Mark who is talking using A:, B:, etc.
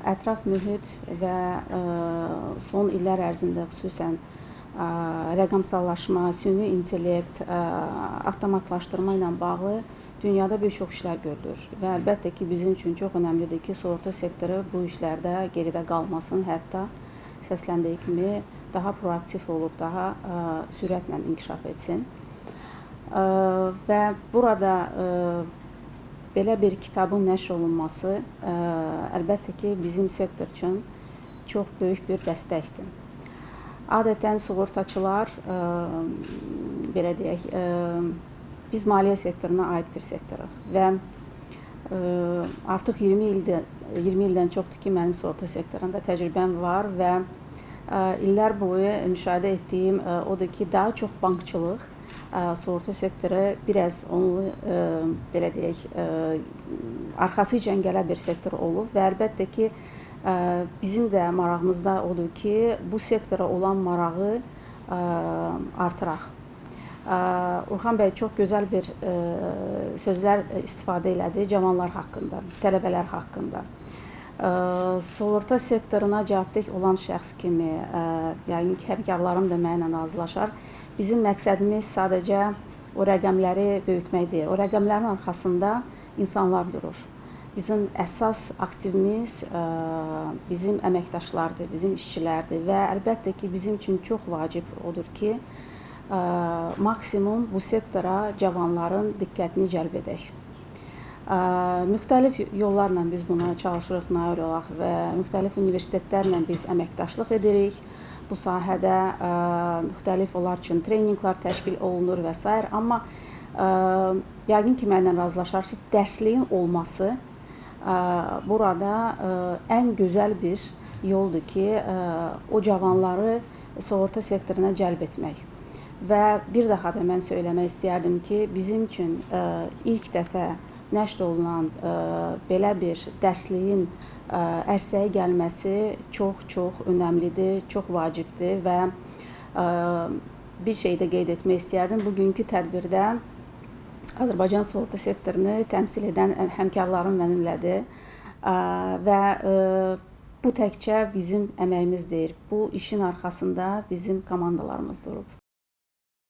A: ətraf mühit və son illər ərzində xüsusən rəqəmsallaşma, süni intellekt, avtomatlaşdırma ilə bağlı dünyada bir çox işlər görülür və əlbəttə ki, bizim üçün çox önəmlidir ki, sığorta sektoru bu işlərdə geridə qalmasın, hətta səsləndiyi kimi daha proaktiv olub, daha sürətlə inkişaf etsin. Və burada belə bir kitabın nəşr olunması əlbəttə ki, bizim sektor üçün çox böyük bir dəstəkdir. Adətən sığortaçılar, belə deyək, biz maliyyə sektoruna aid bir sektoruq və artıq 20 ildən çoxdur ki, mənim sığorta sektorunda təcrübəm var və illər boyu müşahidə etdiyim odur ki, daha çox bankçılıq, sığorta sektoru biraz onu, belə deyək, arxası ilə gələ bir sektor olub və əlbəttə ki, bizim də marağımızda odur ki, bu sektora olan marağı artıraq. Orxan bəy çox gözəl bir sözlər istifadə elədi cavanlar haqqında, tələbələr haqqında. Sığorta sektoruna cavabdeh olan şəxs kimi, yəni həmkarlarım da mənimlə razılaşar, bizim məqsədimiz sadəcə o rəqəmləri böyütmək deyil. O rəqəmlərin arxasında insanlar durur. Bizim əsas aktivimiz bizim əməkdaşlardır, bizim işçilərdir və əlbəttə ki, bizim üçün çox vacib odur ki, maksimum bu sektora cavanların diqqətini cəlb edək. Müxtəlif yollarla biz buna çalışırıq, nail olaq və müxtəlif universitetlərlə biz əməkdaşlıq edirik. Bu sahədə müxtəlif onlar üçün treninqlər təşkil olunur və s. Amma yəqin ki, mənimlə razılaşarsınız, dərsliyin olması burada ən gözəl bir yoldur ki, o cavanları sığorta sektoruna cəlb etmək. Və bir daha da mən söyləmək istəyərdim ki, bizim üçün ilk dəfə nəşr olunan belə bir dərsliyin ərsəyə gəlməsi çox önəmlidir, çox vacibdir və bir şey də qeyd etmək istəyərdim. Bugünkü tədbirdə Azərbaycan sığorta sektorunu təmsil edən həmkarlarım mənimlədir və bu təkcə bizim əməyimiz deyil. Bu işin arxasında bizim komandalarımız durub.